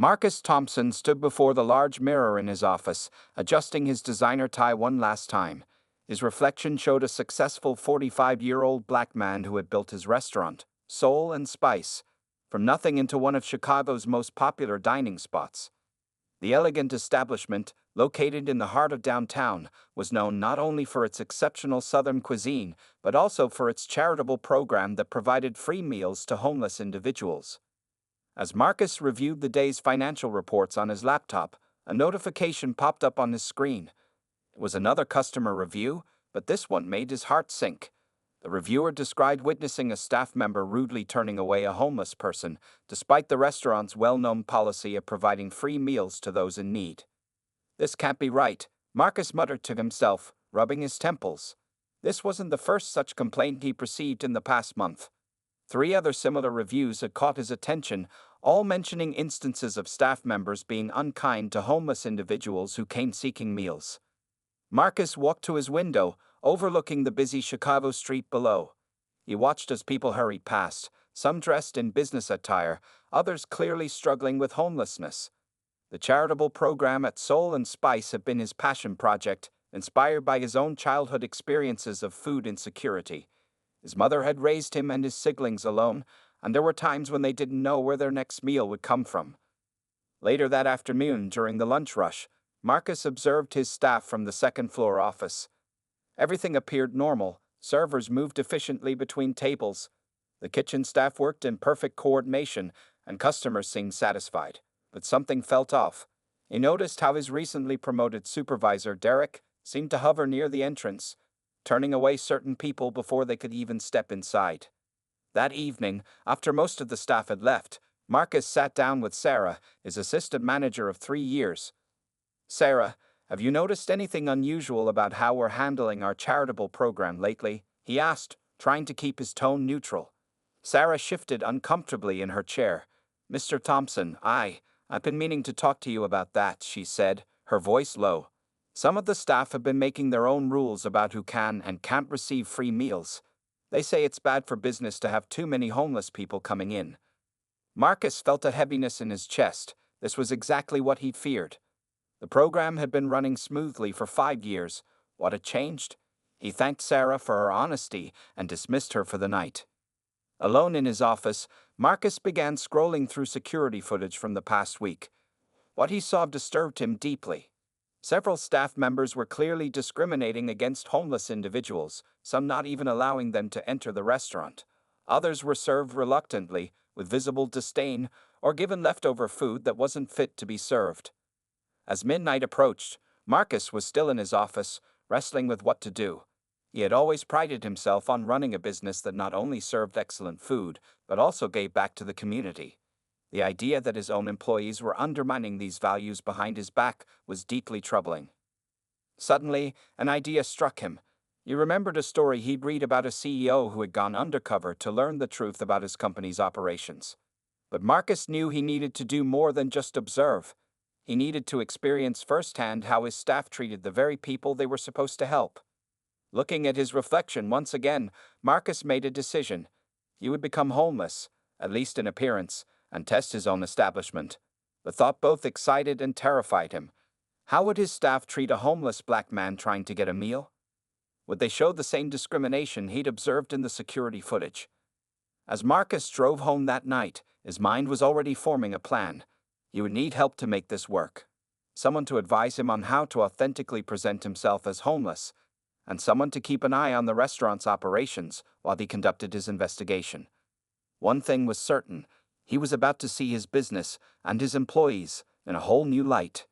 Marcus Thompson stood before the large mirror in his office, adjusting his designer tie one last time. His reflection showed a successful 45-year-old black man who had built his restaurant, Soul and Spice, from nothing into one of Chicago's most popular dining spots. The elegant establishment, located in the heart of downtown, was known not only for its exceptional Southern cuisine, but also for its charitable program that provided free meals to homeless individuals. As Marcus reviewed the day's financial reports on his laptop, a notification popped up on his screen. It was another customer review, but this one made his heart sink. The reviewer described witnessing a staff member rudely turning away a homeless person, despite the restaurant's well-known policy of providing free meals to those in need. "This can't be right," Marcus muttered to himself, rubbing his temples. This wasn't the first such complaint he received in the past month. 3 other similar reviews had caught his attention, all mentioning instances of staff members being unkind to homeless individuals who came seeking meals. Marcus walked to his window, overlooking the busy Chicago street below. He watched as people hurried past, some dressed in business attire, others clearly struggling with homelessness. The charitable program at Soul and Spice had been his passion project, inspired by his own childhood experiences of food insecurity. His mother had raised him and his siblings alone, and there were times when they didn't know where their next meal would come from. Later that afternoon, during the lunch rush, Marcus observed his staff from the second-floor office. Everything appeared normal. Servers moved efficiently between tables. The kitchen staff worked in perfect coordination, and customers seemed satisfied. But something felt off. He noticed how his recently promoted supervisor, Derek, seemed to hover near the entrance, turning away certain people before they could even step inside. That evening, after most of the staff had left, Marcus sat down with Sarah, his assistant manager of 3 years. "Sarah, have you noticed anything unusual about how we're handling our charitable program lately?" he asked, trying to keep his tone neutral. Sarah shifted uncomfortably in her chair. "Mr. Thompson, I've been meaning to talk to you about that," she said, her voice low. "Some of the staff have been making their own rules about who can and can't receive free meals. They say it's bad for business to have too many homeless people coming in." Marcus felt a heaviness in his chest. This was exactly what he'd feared. The program had been running smoothly for 5 years. What had changed? He thanked Sarah for her honesty and dismissed her for the night. Alone in his office, Marcus began scrolling through security footage from the past week. What he saw disturbed him deeply. Several staff members were clearly discriminating against homeless individuals, some not even allowing them to enter the restaurant. Others were served reluctantly, with visible disdain, or given leftover food that wasn't fit to be served. As midnight approached, Marcus was still in his office, wrestling with what to do. He had always prided himself on running a business that not only served excellent food, but also gave back to the community. The idea that his own employees were undermining these values behind his back was deeply troubling. Suddenly, an idea struck him. He remembered a story he'd read about a CEO who had gone undercover to learn the truth about his company's operations. But Marcus knew he needed to do more than just observe. He needed to experience firsthand how his staff treated the very people they were supposed to help. Looking at his reflection once again, Marcus made a decision. He would become homeless, at least in appearance, and test his own establishment. The thought both excited and terrified him. How would his staff treat a homeless black man trying to get a meal? Would they show the same discrimination he'd observed in the security footage? As Marcus drove home that night, his mind was already forming a plan. He would need help to make this work. Someone to advise him on how to authentically present himself as homeless, and someone to keep an eye on the restaurant's operations while he conducted his investigation. One thing was certain: he was about to see his business and his employees in a whole new light.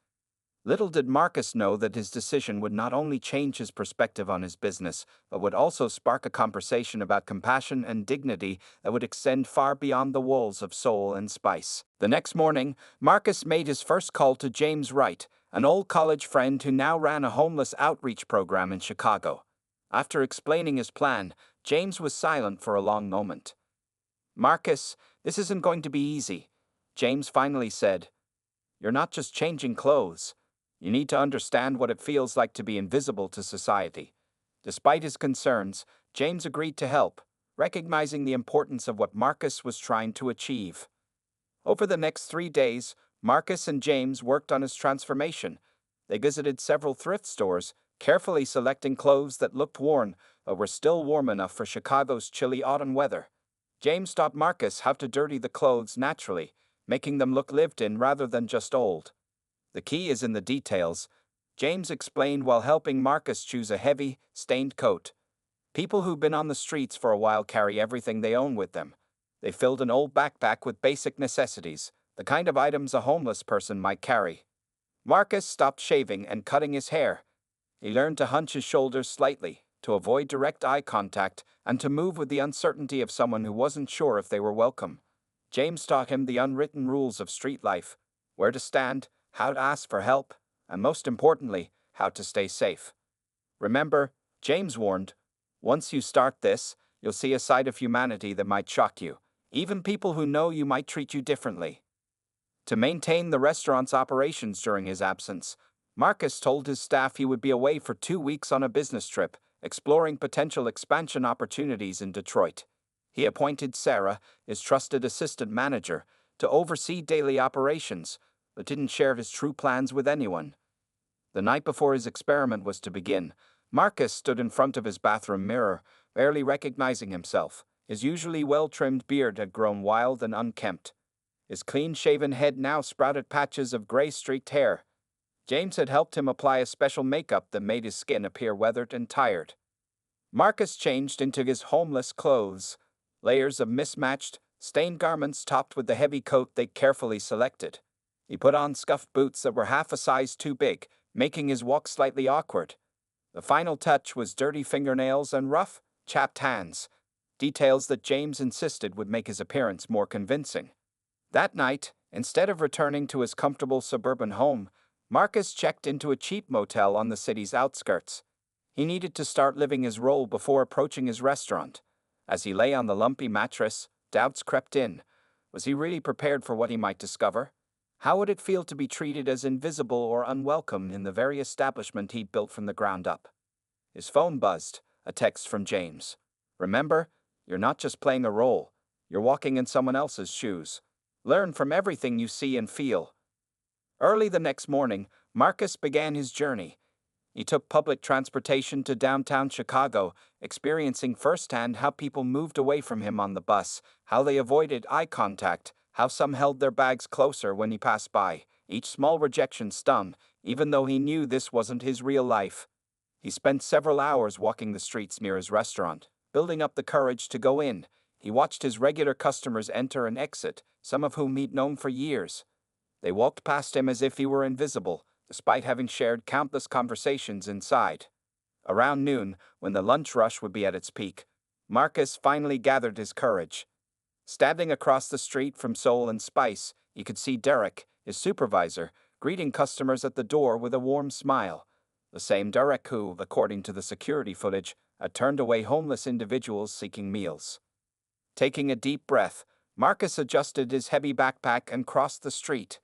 Little did Marcus know that his decision would not only change his perspective on his business, but would also spark a conversation about compassion and dignity that would extend far beyond the walls of Soul and Spice. The next morning, Marcus made his first call to James Wright, an old college friend who now ran a homeless outreach program in Chicago. After explaining his plan, James was silent for a long moment. "Marcus, this isn't going to be easy," James finally said. "You're not just changing clothes. You need to understand what it feels like to be invisible to society." Despite his concerns, James agreed to help, recognizing the importance of what Marcus was trying to achieve. Over the next 3 days, Marcus and James worked on his transformation. They visited several thrift stores, carefully selecting clothes that looked worn but were still warm enough for Chicago's chilly autumn weather. James taught Marcus how to dirty the clothes naturally, making them look lived in rather than just old. The key is in the details, James explained while helping Marcus choose a heavy, stained coat. People who've been on the streets for a while carry everything they own with them. They filled an old backpack with basic necessities, the kind of items a homeless person might carry. Marcus stopped shaving and cutting his hair. He learned to hunch his shoulders slightly, to avoid direct eye contact, and to move with the uncertainty of someone who wasn't sure if they were welcome. James taught him the unwritten rules of street life: where to stand, how to ask for help, and most importantly, how to stay safe. Remember, James warned, once you start this, you'll see a side of humanity that might shock you. Even people who know you might treat you differently. To maintain the restaurant's operations during his absence, Marcus told his staff he would be away for 2 weeks on a business trip, exploring potential expansion opportunities in Detroit. He appointed Sarah, his trusted assistant manager, to oversee daily operations, but didn't share his true plans with anyone. The night before his experiment was to begin, Marcus stood in front of his bathroom mirror, barely recognizing himself. His usually well-trimmed beard had grown wild and unkempt. His clean-shaven head now sprouted patches of gray-streaked hair. James had helped him apply a special makeup that made his skin appear weathered and tired. Marcus changed into his homeless clothes, layers of mismatched, stained garments topped with the heavy coat they carefully selected. He put on scuffed boots that were half a size too big, making his walk slightly awkward. The final touch was dirty fingernails and rough, chapped hands, details that James insisted would make his appearance more convincing. That night, instead of returning to his comfortable suburban home, Marcus checked into a cheap motel on the city's outskirts. He needed to start living his role before approaching his restaurant. As he lay on the lumpy mattress, doubts crept in. Was he really prepared for what he might discover? How would it feel to be treated as invisible or unwelcome in the very establishment he'd built from the ground up? His phone buzzed, a text from James. Remember, you're not just playing a role, you're walking in someone else's shoes. Learn from everything you see and feel. Early the next morning, Marcus began his journey. He took public transportation to downtown Chicago, experiencing firsthand how people moved away from him on the bus, how they avoided eye contact, how some held their bags closer when he passed by. Each small rejection stung, even though he knew this wasn't his real life. He spent several hours walking the streets near his restaurant, building up the courage to go in. He watched his regular customers enter and exit, some of whom he'd known for years. They walked past him as if he were invisible, despite having shared countless conversations inside. Around noon, when the lunch rush would be at its peak, Marcus finally gathered his courage. Standing across the street from Soul and Spice, he could see Derek, his supervisor, greeting customers at the door with a warm smile. The same Derek who, according to the security footage, had turned away homeless individuals seeking meals. Taking a deep breath, Marcus adjusted his heavy backpack and crossed the street.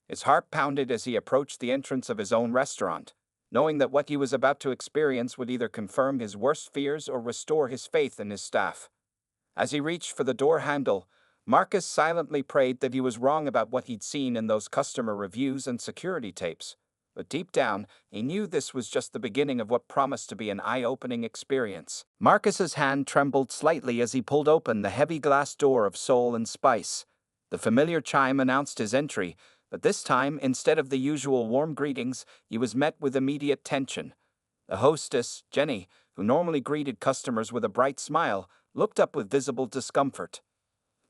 His heart pounded as he approached the entrance of his own restaurant, knowing that what he was about to experience would either confirm his worst fears or restore his faith in his staff. As he reached for the door handle, Marcus silently prayed that he was wrong about what he'd seen in those customer reviews and security tapes. But deep down, he knew this was just the beginning of what promised to be an eye-opening experience. Marcus's hand trembled slightly as he pulled open the heavy glass door of Soul and Spice. The familiar chime announced his entry, but this time, instead of the usual warm greetings, he was met with immediate tension. The hostess, Jenny, who normally greeted customers with a bright smile, looked up with visible discomfort.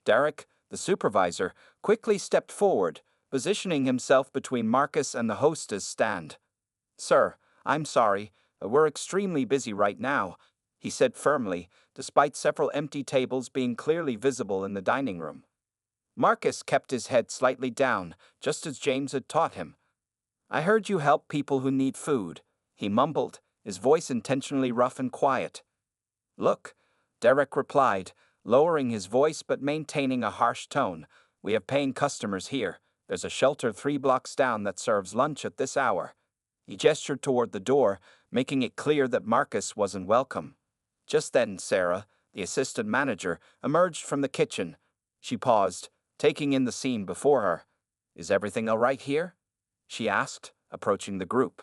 Derek, the supervisor, quickly stepped forward, positioning himself between Marcus and the hostess' stand. "Sir, I'm sorry, but we're extremely busy right now," he said firmly, despite several empty tables being clearly visible in the dining room. Marcus kept his head slightly down, just as James had taught him. "I heard you help people who need food," he mumbled, his voice intentionally rough and quiet. "Look," Derek replied, lowering his voice but maintaining a harsh tone, "we have paying customers here. There's a shelter 3 blocks down that serves lunch at this hour." He gestured toward the door, making it clear that Marcus wasn't welcome. Just then, Sarah, the assistant manager, emerged from the kitchen. She paused, taking in the scene before her. Is everything all right here? She asked, approaching the group.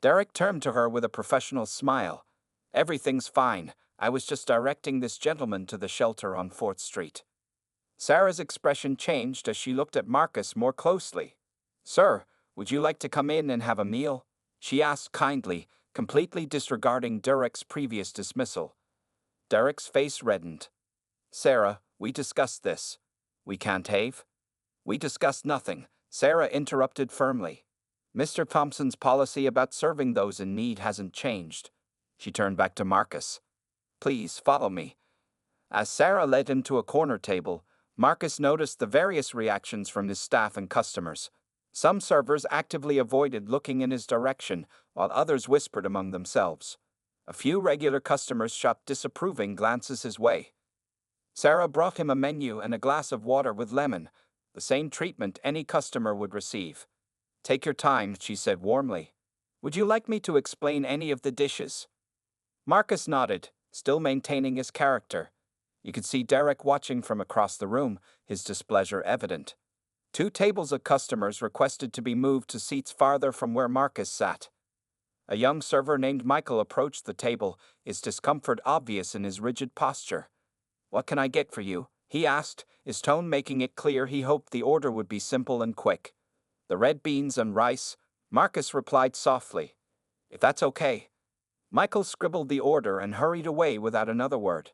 Derek turned to her with a professional smile. Everything's fine. I was just directing this gentleman to the shelter on 4th Street. Sarah's expression changed as she looked at Marcus more closely. Sir, would you like to come in and have a meal? She asked kindly, completely disregarding Derek's previous dismissal. Derek's face reddened. Sarah, we discussed this. We can't have? We discussed nothing, Sarah interrupted firmly. Mr. Thompson's policy about serving those in need hasn't changed. She turned back to Marcus. Please follow me. As Sarah led him to a corner table, Marcus noticed the various reactions from his staff and customers. Some servers actively avoided looking in his direction, while others whispered among themselves. A few regular customers shot disapproving glances his way. Sarah brought him a menu and a glass of water with lemon, the same treatment any customer would receive. Take your time, she said warmly. Would you like me to explain any of the dishes? Marcus nodded, still maintaining his character. You could see Derek watching from across the room, his displeasure evident. 2 tables of customers requested to be moved to seats farther from where Marcus sat. A young server named Michael approached the table, his discomfort obvious in his rigid posture. What can I get for you? He asked, his tone making it clear he hoped the order would be simple and quick. The red beans and rice, Marcus replied softly. If that's okay. Michael scribbled the order and hurried away without another word.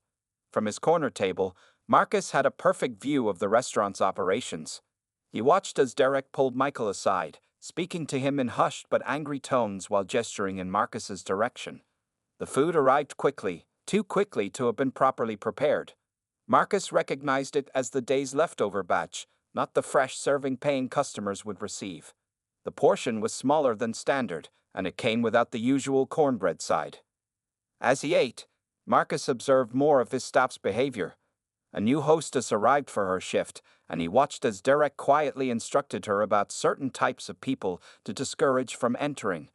From his corner table, Marcus had a perfect view of the restaurant's operations. He watched as Derek pulled Michael aside, speaking to him in hushed but angry tones while gesturing in Marcus's direction. The food arrived quickly, too quickly to have been properly prepared. Marcus recognized it as the day's leftover batch, not the fresh serving paying customers would receive. The portion was smaller than standard, and it came without the usual cornbread side. As he ate, Marcus observed more of his staff's behavior. A new hostess arrived for her shift, and he watched as Derek quietly instructed her about certain types of people to discourage from entering.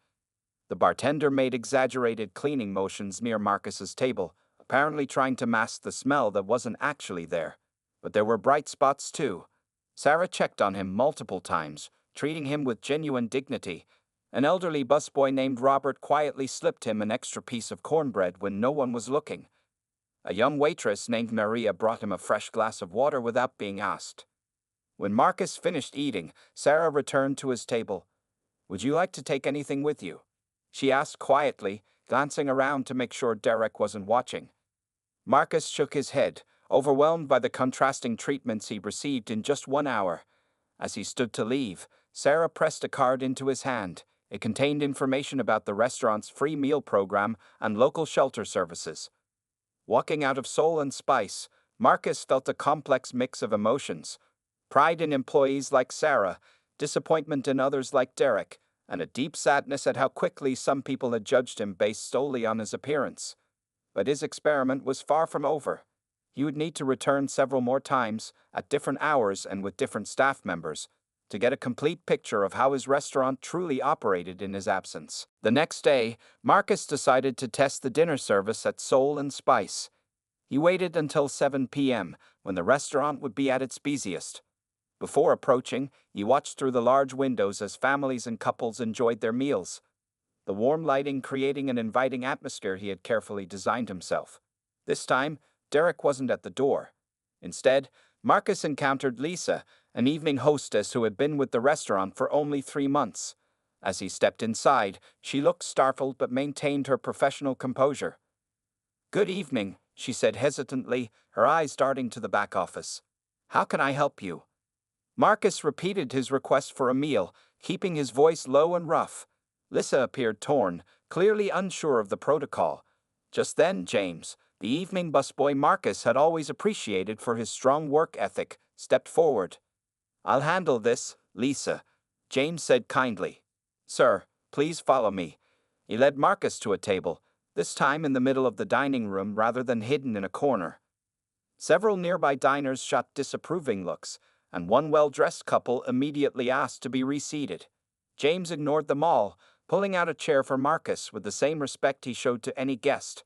The bartender made exaggerated cleaning motions near Marcus's table, apparently trying to mask the smell that wasn't actually there. But there were bright spots too. Sarah checked on him multiple times, treating him with genuine dignity. An elderly busboy named Robert quietly slipped him an extra piece of cornbread when no one was looking. A young waitress named Maria brought him a fresh glass of water without being asked. When Marcus finished eating, Sarah returned to his table. Would you like to take anything with you? She asked quietly, glancing around to make sure Derek wasn't watching. Marcus shook his head, overwhelmed by the contrasting treatments he received in just 1 hour. As he stood to leave, Sarah pressed a card into his hand. It contained information about the restaurant's free meal program and local shelter services. Walking out of Soul and Spice, Marcus felt a complex mix of emotions. Pride in employees like Sarah, disappointment in others like Derek, and a deep sadness at how quickly some people had judged him based solely on his appearance. But his experiment was far from over. He would need to return several more times, at different hours and with different staff members, to get a complete picture of how his restaurant truly operated in his absence. The next day, Marcus decided to test the dinner service at Soul and Spice. He waited until 7 p.m., when the restaurant would be at its busiest. Before approaching, he watched through the large windows as families and couples enjoyed their meals, the warm lighting creating an inviting atmosphere he had carefully designed himself. This time, Derek wasn't at the door. Instead, Marcus encountered Lisa, an evening hostess who had been with the restaurant for only 3 months. As he stepped inside, she looked startled but maintained her professional composure. Good evening, she said hesitantly, her eyes darting to the back office. How can I help you? Marcus repeated his request for a meal, keeping his voice low and rough. Lisa appeared torn, clearly unsure of the protocol. Just then, James, the evening busboy Marcus had always appreciated for his strong work ethic, stepped forward. I'll handle this, Lisa, James said kindly. Sir, please follow me. He led Marcus to a table, this time in the middle of the dining room rather than hidden in a corner. Several nearby diners shot disapproving looks, and one well-dressed couple immediately asked to be reseated. James ignored them all, pulling out a chair for Marcus with the same respect he showed to any guest.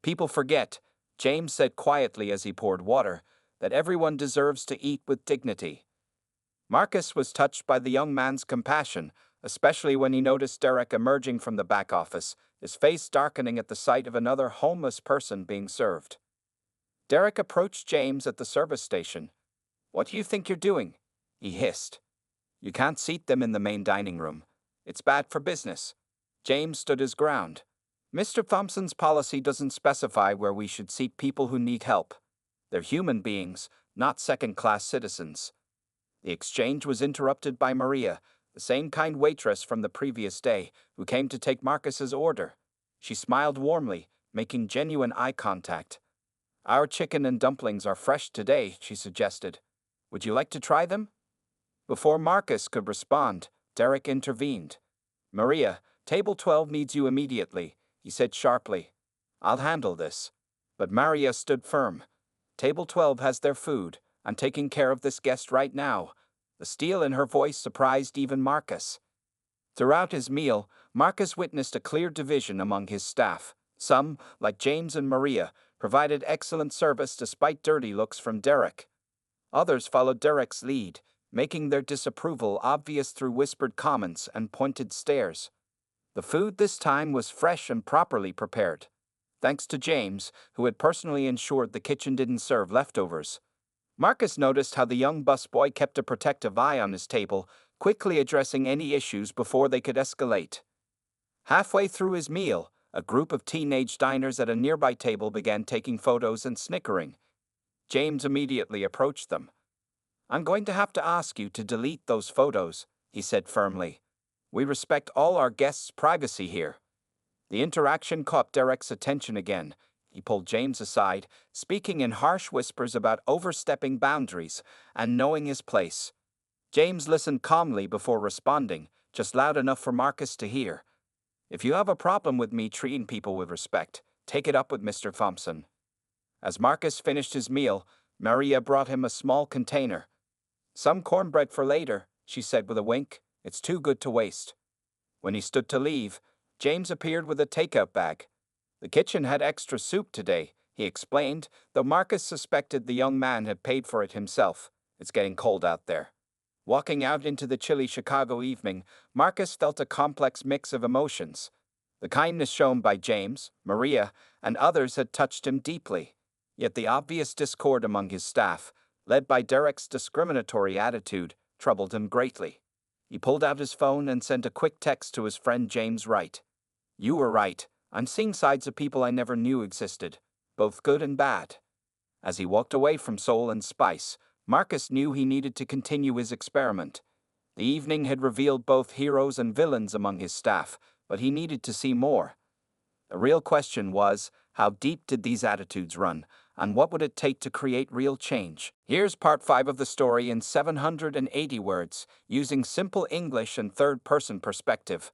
People forget, James said quietly as he poured water, that everyone deserves to eat with dignity. Marcus was touched by the young man's compassion, especially when he noticed Derek emerging from the back office, his face darkening at the sight of another homeless person being served. Derek approached James at the service station. "What do you think you're doing?" he hissed. "You can't seat them in the main dining room. It's bad for business." James stood his ground. "Mr. Thompson's policy doesn't specify where we should seat people who need help. They're human beings, not second-class citizens." The exchange was interrupted by Maria, the same kind waitress from the previous day, who came to take Marcus's order. She smiled warmly, making genuine eye contact. "Our chicken and dumplings are fresh today," she suggested. "Would you like to try them?" Before Marcus could respond, Derek intervened. "Maria, table 12 needs you immediately," he said sharply. "I'll handle this." But Maria stood firm. "Table 12 has their food. I'm taking care of this guest right now." The steel in her voice surprised even Marcus. Throughout his meal, Marcus witnessed a clear division among his staff. Some, like James and Maria, provided excellent service despite dirty looks from Derek. Others followed Derek's lead, making their disapproval obvious through whispered comments and pointed stares. The food this time was fresh and properly prepared, thanks to James, who had personally ensured the kitchen didn't serve leftovers. Marcus noticed how the young busboy kept a protective eye on his table, quickly addressing any issues before they could escalate. Halfway through his meal, a group of teenage diners at a nearby table began taking photos and snickering. James immediately approached them. "I'm going to have to ask you to delete those photos," he said firmly. "We respect all our guests' privacy here." The interaction caught Derek's attention again. He pulled James aside, speaking in harsh whispers about overstepping boundaries and knowing his place. James listened calmly before responding, just loud enough for Marcus to hear. "If you have a problem with me treating people with respect, take it up with Mr. Thompson." As Marcus finished his meal, Maria brought him a small container. "Some cornbread for later," she said with a wink. "It's too good to waste." When he stood to leave, James appeared with a takeout bag. "The kitchen had extra soup today," he explained, though Marcus suspected the young man had paid for it himself. "It's getting cold out there." Walking out into the chilly Chicago evening, Marcus felt a complex mix of emotions. The kindness shown by James, Maria, and others had touched him deeply. Yet the obvious discord among his staff, led by Derek's discriminatory attitude, troubled him greatly. He pulled out his phone and sent a quick text to his friend James Wright. "You were right. I'm seeing sides of people I never knew existed, both good and bad." As he walked away from Soul and Spice, Marcus knew he needed to continue his experiment. The evening had revealed both heroes and villains among his staff, but he needed to see more. The real question was, how deep did these attitudes run, and what would it take to create real change? Here's part 5 of the story in 780 words, using simple English and third-person perspective.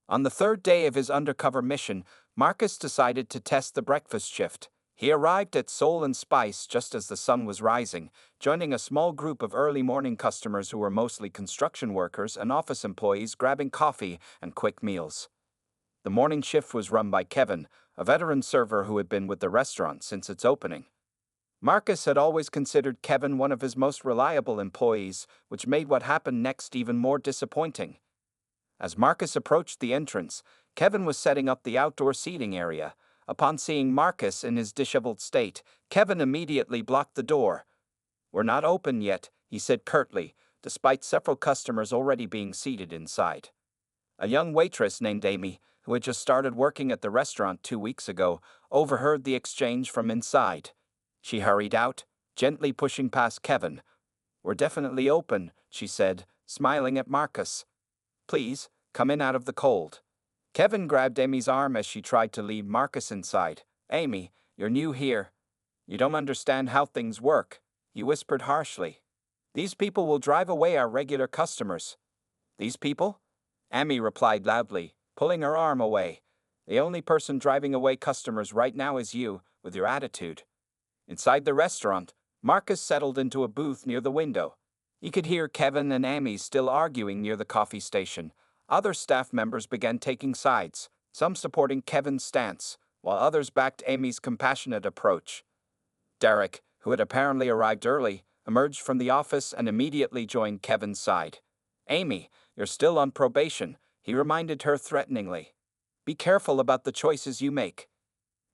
On the third day of his undercover mission, Marcus decided to test the breakfast shift. He arrived at Soul and Spice just as the sun was rising, joining a small group of early morning customers who were mostly construction workers and office employees grabbing coffee and quick meals. The morning shift was run by Kevin, a veteran server who had been with the restaurant since its opening. Marcus had always considered Kevin one of his most reliable employees, which made what happened next even more disappointing. As Marcus approached the entrance, Kevin was setting up the outdoor seating area. Upon seeing Marcus in his disheveled state, Kevin immediately blocked the door. "We're not open yet," he said curtly, despite several customers already being seated inside. A young waitress named Amy, who had just started working at the restaurant 2 weeks ago, overheard the exchange from inside. She hurried out, gently pushing past Kevin. "We're definitely open," she said, smiling at Marcus. "Please, come in out of the cold." Kevin grabbed Amy's arm as she tried to lead Marcus inside. "Amy, you're new here. You don't understand how things work," he whispered harshly. "These people will drive away our regular customers." "These people?" Amy replied loudly, pulling her arm away. "The only person driving away customers right now is you, with your attitude." Inside the restaurant, Marcus settled into a booth near the window. He could hear Kevin and Amy still arguing near the coffee station. Other staff members began taking sides, some supporting Kevin's stance, while others backed Amy's compassionate approach. Derek, who had apparently arrived early, emerged from the office and immediately joined Kevin's side. "Amy, you're still on probation," he reminded her threateningly. "Be careful about the choices you make."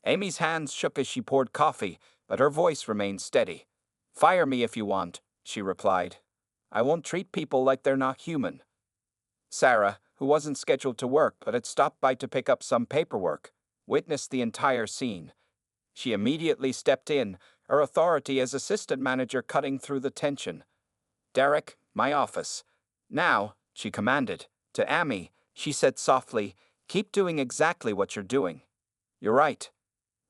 Amy's hands shook as she poured coffee, but her voice remained steady. "Fire me if you want," she replied. "I won't treat people like they're not human." Sarah, who wasn't scheduled to work but had stopped by to pick up some paperwork, witnessed the entire scene. She immediately stepped in, her authority as assistant manager cutting through the tension. "Derek, my office." "Now," she commanded. To Amy, she said softly, "Keep doing exactly what you're doing." "You're right."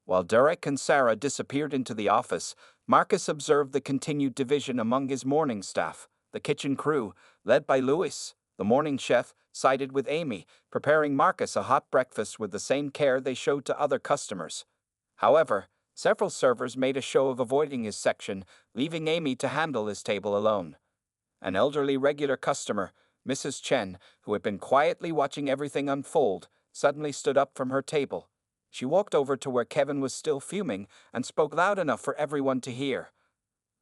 While Derek and Sarah disappeared into the office, Marcus observed the continued division among his morning staff. The kitchen crew, led by Louis, the morning chef, sided with Amy, preparing Marcus a hot breakfast with the same care they showed to other customers. However, several servers made a show of avoiding his section, leaving Amy to handle his table alone. An elderly regular customer, Mrs. Chen, who had been quietly watching everything unfold, suddenly stood up from her table. She walked over to where Kevin was still fuming and spoke loud enough for everyone to hear.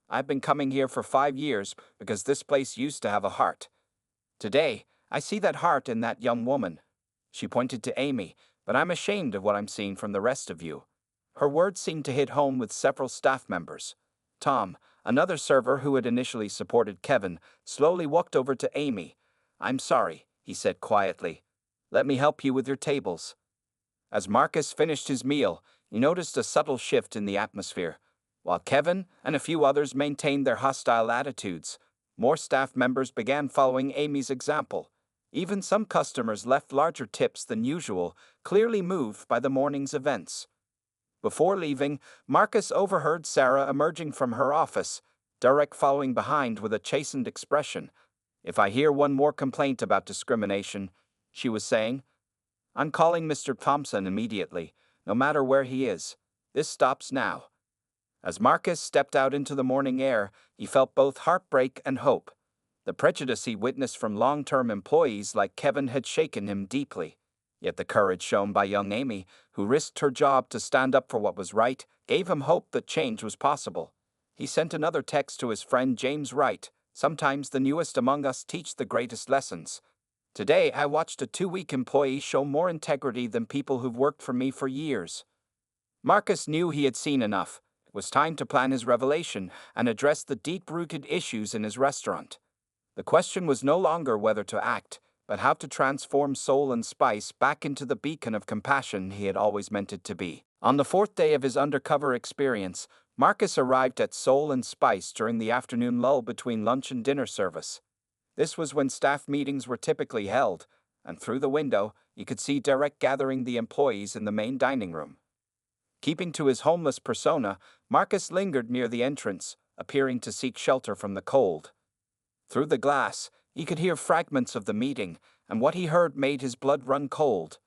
"I've been coming here for 5 years because this place used to have a heart. Today, I see that heart in that young woman." She pointed to Amy, "but I'm ashamed of what I'm seeing from the rest of you." Her words seemed to hit home with several staff members. Tom, another server who had initially supported Kevin, slowly walked over to Amy. "I'm sorry," he said quietly. "Let me help you with your tables." As Marcus finished his meal, he noticed a subtle shift in the atmosphere. While Kevin and a few others maintained their hostile attitudes, more staff members began following Amy's example. Even some customers left larger tips than usual, clearly moved by the morning's events. Before leaving, Marcus overheard Sarah emerging from her office, Derek following behind with a chastened expression. "If I hear one more complaint about discrimination," she was saying, "I'm calling Mr. Thompson immediately, no matter where he is. This stops now." As Marcus stepped out into the morning air, he felt both heartbreak and hope. The prejudice he witnessed from long-term employees like Kevin had shaken him deeply. Yet the courage shown by young Amy, who risked her job to stand up for what was right, gave him hope that change was possible. He sent another text to his friend James Wright. "Sometimes the newest among us teach the greatest lessons. Today I watched a 2-week employee show more integrity than people who've worked for me for years." Marcus knew he had seen enough. It was time to plan his revelation and address the deep-rooted issues in his restaurant. The question was no longer whether to act, but how to transform Soul and Spice back into the beacon of compassion he had always meant it to be. On the 4th day of his undercover experience, Marcus arrived at Soul and Spice during the afternoon lull between lunch and dinner service. This was when staff meetings were typically held, and through the window, you could see Derek gathering the employees in the main dining room. Keeping to his homeless persona, Marcus lingered near the entrance, appearing to seek shelter from the cold. Through the glass, he could hear fragments of the meeting, and what he heard made his blood run cold.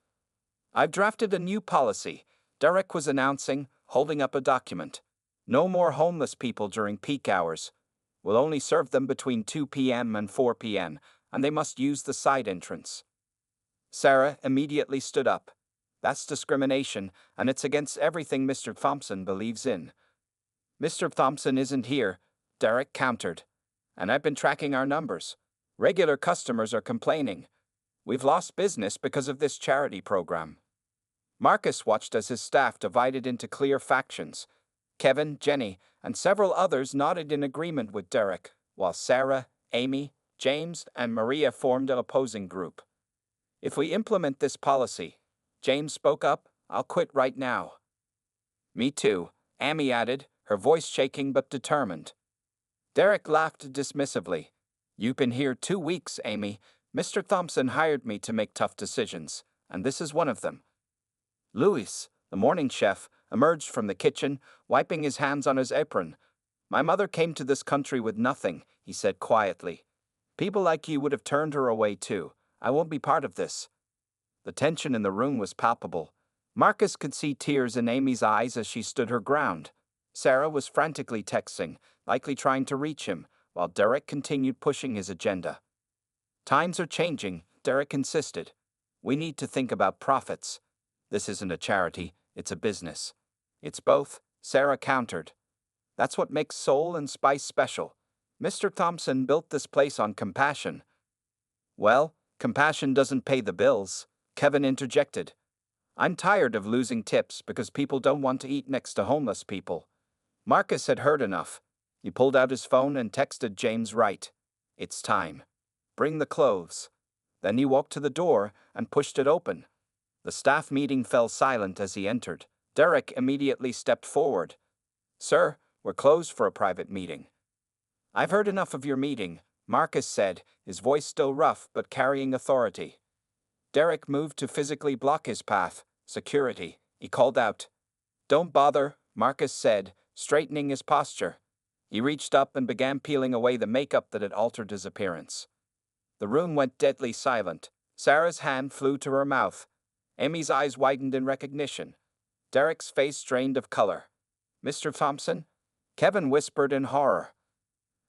"I've drafted a new policy," Derek was announcing, holding up a document. "No more homeless people during peak hours. We'll only serve them between 2 p.m. and 4 p.m., and they must use the side entrance." Sarah immediately stood up. "That's discrimination, and it's against everything Mr. Thompson believes in." "Mr. Thompson isn't here," Derek countered. "And I've been tracking our numbers. Regular customers are complaining. We've lost business because of this charity program." Marcus watched as his staff divided into clear factions. Kevin, Jenny, and several others nodded in agreement with Derek, while Sarah, Amy, James, and Maria formed an opposing group. "If we implement this policy," James spoke up, "I'll quit right now." "Me too," Amy added, her voice shaking but determined. Derek laughed dismissively. "You've been here 2 weeks, Amy. Mr. Thompson hired me to make tough decisions, and this is one of them." Louis, the morning chef, emerged from the kitchen, wiping his hands on his apron. "My mother came to this country with nothing," he said quietly. "People like you would have turned her away too. I won't be part of this." The tension in the room was palpable. Marcus could see tears in Amy's eyes as she stood her ground. Sarah was frantically texting, likely trying to reach him, while Derek continued pushing his agenda. "Times are changing," Derek insisted. "We need to think about profits. This isn't a charity, it's a business." "It's both," Sarah countered. "That's what makes Soul and Spice special. Mr. Thompson built this place on compassion. Well, compassion doesn't pay the bills, Kevin interjected. I'm tired of losing tips because people don't want to eat next to homeless people. Marcus had heard enough. He pulled out his phone and texted James Wright. It's time. Bring the clothes. Then he walked to the door and pushed it open. The staff meeting fell silent as he entered. Derek immediately stepped forward. Sir, we're closed for a private meeting. I've heard enough of your meeting, Marcus said, his voice still rough but carrying authority. Derek moved to physically block his path. Security, he called out. Don't bother, Marcus said, straightening his posture. He reached up and began peeling away the makeup that had altered his appearance. The room went deadly silent. Sarah's hand flew to her mouth. Amy's eyes widened in recognition. Derek's face drained of color. Mr. Thompson? Kevin whispered in horror.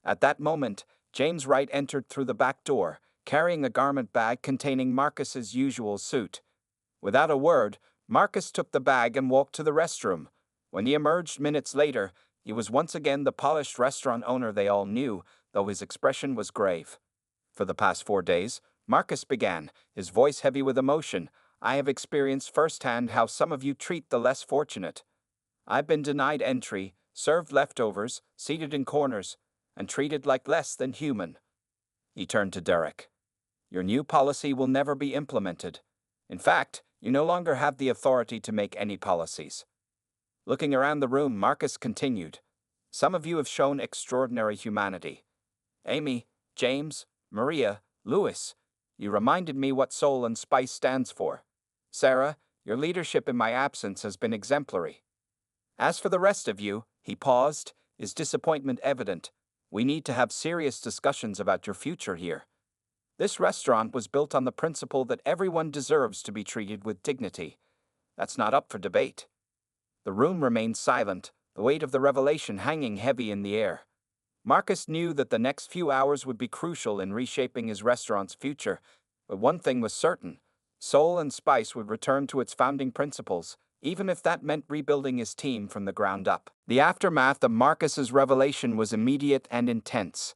At that moment, James Wright entered through the back door, carrying a garment bag containing Marcus's usual suit. Without a word, Marcus took the bag and walked to the restroom. When he emerged minutes later, he was once again the polished restaurant owner they all knew, though his expression was grave. For the past 4 days, Marcus began, his voice heavy with emotion. I have experienced firsthand how some of you treat the less fortunate. I've been denied entry, served leftovers, seated in corners, and treated like less than human. He turned to Derek. Your new policy will never be implemented. In fact, you no longer have the authority to make any policies. Looking around the room, Marcus continued. Some of you have shown extraordinary humanity. Amy, James, Maria, Louis, you reminded me what Soul and Spice stands for. Sarah, your leadership in my absence has been exemplary. As for the rest of you, he paused, his disappointment evident. We need to have serious discussions about your future here. This restaurant was built on the principle that everyone deserves to be treated with dignity. That's not up for debate. The room remained silent, the weight of the revelation hanging heavy in the air. Marcus knew that the next few hours would be crucial in reshaping his restaurant's future, but one thing was certain. Soul and Spice would return to its founding principles, even if that meant rebuilding his team from the ground up. The aftermath of Marcus's revelation was immediate and intense.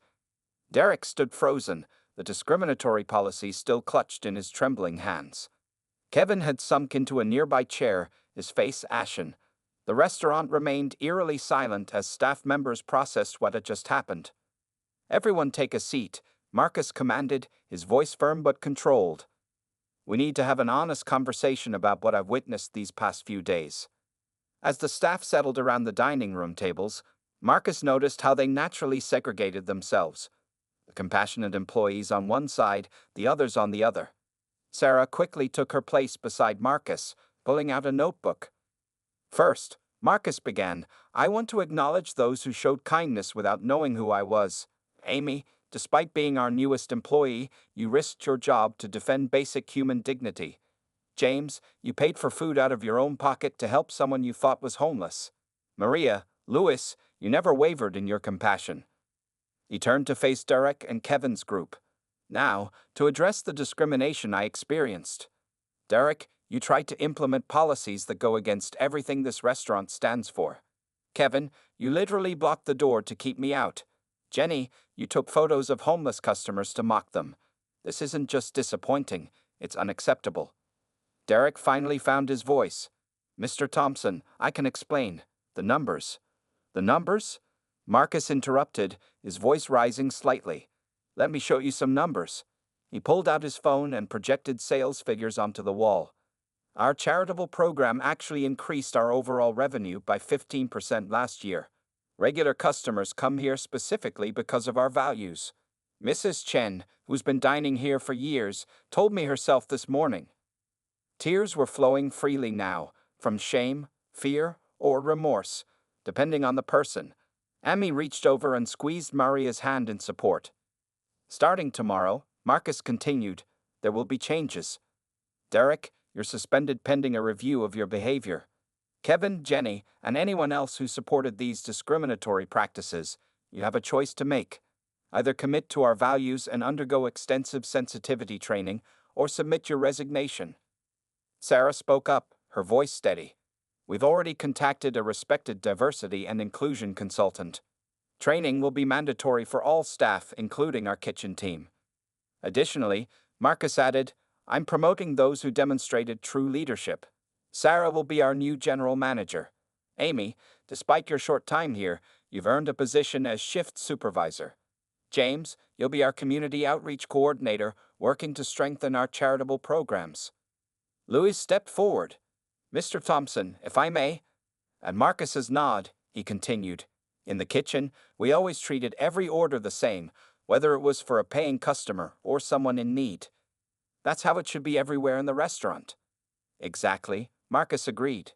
Derek stood frozen, the discriminatory policy still clutched in his trembling hands. Kevin had sunk into a nearby chair, his face ashen. The restaurant remained eerily silent as staff members processed what had just happened. Everyone take a seat, Marcus commanded, his voice firm but controlled. We need to have an honest conversation about what I've witnessed these past few days. As the staff settled around the dining room tables, Marcus noticed how they naturally segregated themselves. The compassionate employees on one side, the others on the other. Sarah quickly took her place beside Marcus, pulling out a notebook. First, Marcus began, I want to acknowledge those who showed kindness without knowing who I was. Amy, despite being our newest employee, you risked your job to defend basic human dignity. James, you paid for food out of your own pocket to help someone you thought was homeless. Maria, Louis, you never wavered in your compassion. He turned to face Derek and Kevin's group. Now, to address the discrimination I experienced. Derek, you tried to implement policies that go against everything this restaurant stands for. Kevin, you literally blocked the door to keep me out. Jenny, you took photos of homeless customers to mock them. This isn't just disappointing, it's unacceptable. Derek finally found his voice. Mr. Thompson, I can explain. The numbers. The numbers? Marcus interrupted, his voice rising slightly. Let me show you some numbers. He pulled out his phone and projected sales figures onto the wall. Our charitable program actually increased our overall revenue by 15% last year. Regular customers come here specifically because of our values. Mrs. Chen, who's been dining here for years, told me herself this morning. Tears were flowing freely now, from shame, fear, or remorse, depending on the person. Amy reached over and squeezed Maria's hand in support. Starting tomorrow, Marcus continued, there will be changes. Derek, you're suspended pending a review of your behavior. Kevin, Jenny, and anyone else who supported these discriminatory practices, you have a choice to make. Either commit to our values and undergo extensive sensitivity training, or submit your resignation. Sarah spoke up, her voice steady. We've already contacted a respected diversity and inclusion consultant. Training will be mandatory for all staff, including our kitchen team. Additionally, Marcus added, I'm promoting those who demonstrated true leadership. Sarah will be our new general manager. Amy, despite your short time here, you've earned a position as shift supervisor. James, you'll be our community outreach coordinator, working to strengthen our charitable programs. Louis stepped forward. Mr. Thompson, if I may. At Marcus's nod, he continued, in the kitchen, we always treated every order the same, whether it was for a paying customer or someone in need. That's how it should be everywhere in the restaurant. Exactly, Marcus agreed.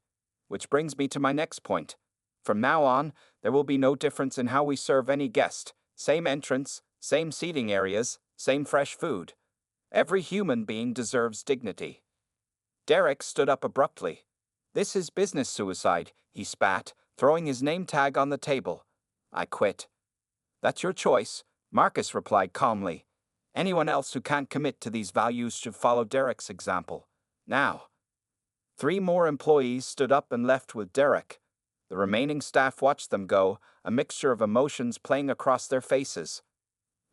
Which brings me to my next point. From now on, there will be no difference in how we serve any guest. Same entrance, same seating areas, same fresh food. Every human being deserves dignity. Derek stood up abruptly. This is business suicide, he spat, throwing his name tag on the table. I quit. That's your choice, Marcus replied calmly. Anyone else who can't commit to these values should follow Derek's example. Now. 3 more employees stood up and left with Derek. The remaining staff watched them go, a mixture of emotions playing across their faces.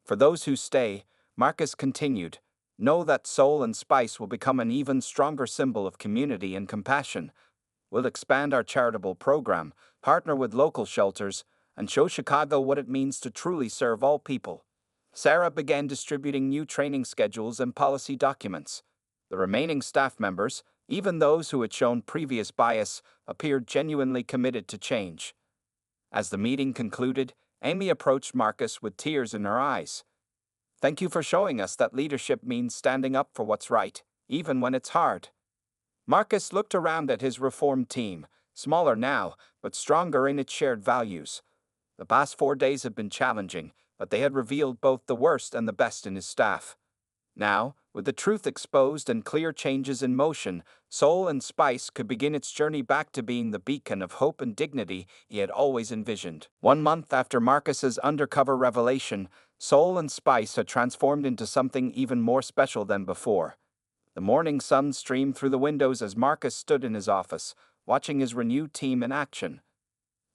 For those who stay, Marcus continued, know that Soul and Spice will become an even stronger symbol of community and compassion. We'll expand our charitable program, partner with local shelters, and show Chicago what it means to truly serve all people. Sarah began distributing new training schedules and policy documents. The remaining staff members, even those who had shown previous bias, appeared genuinely committed to change. As the meeting concluded, Amy approached Marcus with tears in her eyes. Thank you for showing us that leadership means standing up for what's right, even when it's hard. Marcus looked around at his reformed team, smaller now, but stronger in its shared values. The past 4 days had been challenging, but they had revealed both the worst and the best in his staff. Now, with the truth exposed and clear changes in motion, Soul and Spice could begin its journey back to being the beacon of hope and dignity he had always envisioned. 1 month after Marcus's undercover revelation, Soul and Spice had transformed into something even more special than before. The morning sun streamed through the windows as Marcus stood in his office, watching his renewed team in action.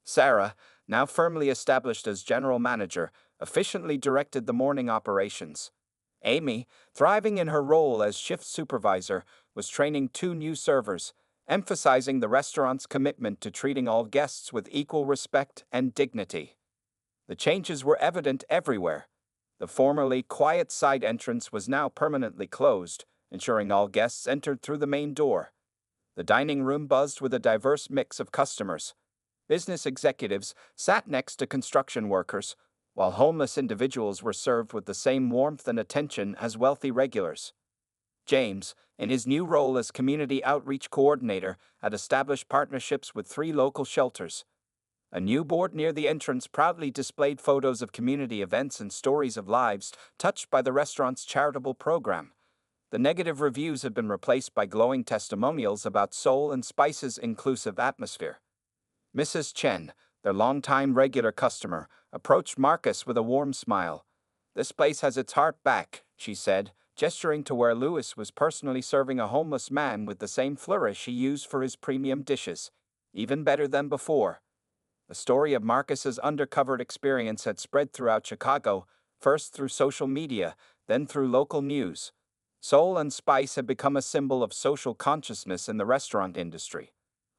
Sarah, now firmly established as general manager, efficiently directed the morning operations. Amy, thriving in her role as shift supervisor, was training 2 new servers, emphasizing the restaurant's commitment to treating all guests with equal respect and dignity. The changes were evident everywhere. The formerly quiet side entrance was now permanently closed, ensuring all guests entered through the main door. The dining room buzzed with a diverse mix of customers. Business executives sat next to construction workers, while homeless individuals were served with the same warmth and attention as wealthy regulars. James, in his new role as community outreach coordinator, had established partnerships with 3 local shelters. A new board near the entrance proudly displayed photos of community events and stories of lives touched by the restaurant's charitable program. The negative reviews had been replaced by glowing testimonials about Soul and Spice's inclusive atmosphere. Mrs. Chen, their longtime regular customer, approached Marcus with a warm smile. This place has its heart back, she said, gesturing to where Louis was personally serving a homeless man with the same flourish he used for his premium dishes. Even better than before. The story of Marcus's undercover experience had spread throughout Chicago, first through social media, then through local news. Soul and Spice had become a symbol of social consciousness in the restaurant industry.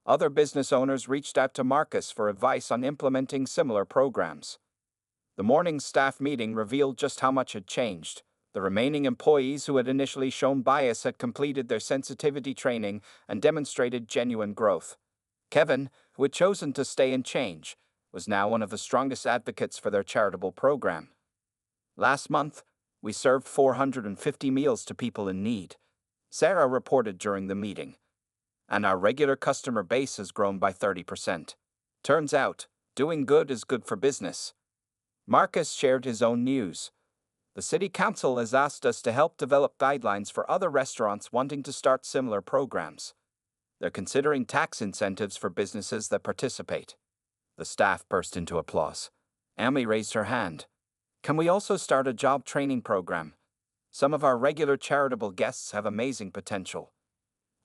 Other business owners reached out to Marcus for advice on implementing similar programs. The morning staff meeting revealed just how much had changed. The remaining employees who had initially shown bias had completed their sensitivity training and demonstrated genuine growth. Kevin, who had chosen to stay and change, was now one of the strongest advocates for their charitable program. Last month, we served 450 meals to people in need, Sarah reported during the meeting. And our regular customer base has grown by 30%. Turns out, doing good is good for business. Marcus shared his own news. The City Council has asked us to help develop guidelines for other restaurants wanting to start similar programs. They're considering tax incentives for businesses that participate. The staff burst into applause. Amy raised her hand. Can we also start a job training program? Some of our regular charitable guests have amazing potential.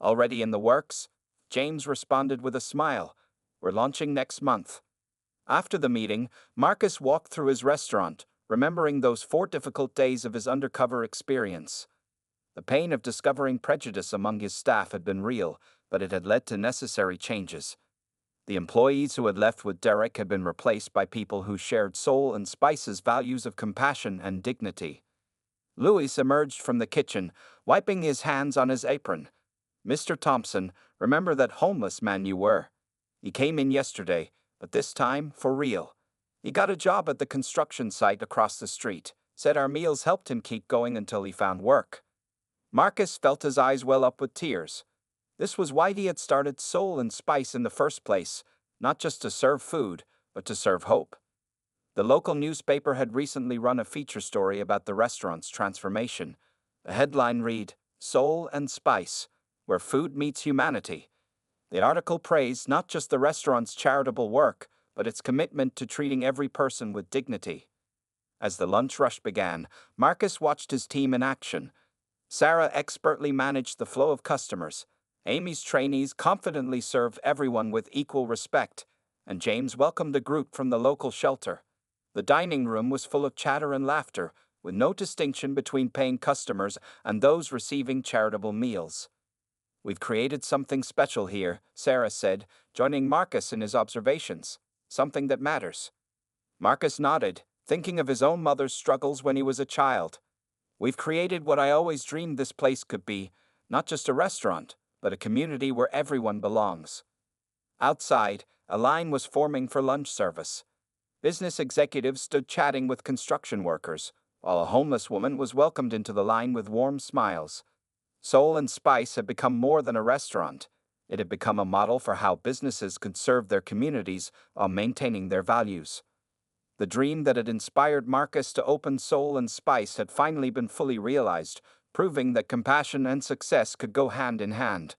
Already in the works? James responded with a smile. We're launching next month. After the meeting, Marcus walked through his restaurant, remembering those 4 difficult days of his undercover experience. The pain of discovering prejudice among his staff had been real, but it had led to necessary changes. The employees who had left with Derek had been replaced by people who shared Soul and Spice's values of compassion and dignity. Louis emerged from the kitchen, wiping his hands on his apron. "Mr. Thompson, remember that homeless man you were. He came in yesterday, but this time for real. He got a job at the construction site across the street, said our meals helped him keep going until he found work." Marcus felt his eyes well up with tears. This was why he had started Soul and Spice in the first place, not just to serve food, but to serve hope. The local newspaper had recently run a feature story about the restaurant's transformation. The headline read, "Soul and Spice, where food meets humanity." The article praised not just the restaurant's charitable work, but its commitment to treating every person with dignity. As the lunch rush began, Marcus watched his team in action. Sarah expertly managed the flow of customers. Amy's trainees confidently served everyone with equal respect, and James welcomed a group from the local shelter. The dining room was full of chatter and laughter, with no distinction between paying customers and those receiving charitable meals. "We've created something special here," Sarah said, joining Marcus in his observations. "Something that matters." Marcus nodded, thinking of his own mother's struggles when he was a child. "We've created what I always dreamed this place could be, not just a restaurant, but a community where everyone belongs." Outside, a line was forming for lunch service. Business executives stood chatting with construction workers, while a homeless woman was welcomed into the line with warm smiles. Soul and Spice had become more than a restaurant. It had become a model for how businesses could serve their communities while maintaining their values. The dream that had inspired Marcus to open Soul and Spice had finally been fully realized, proving that compassion and success could go hand in hand.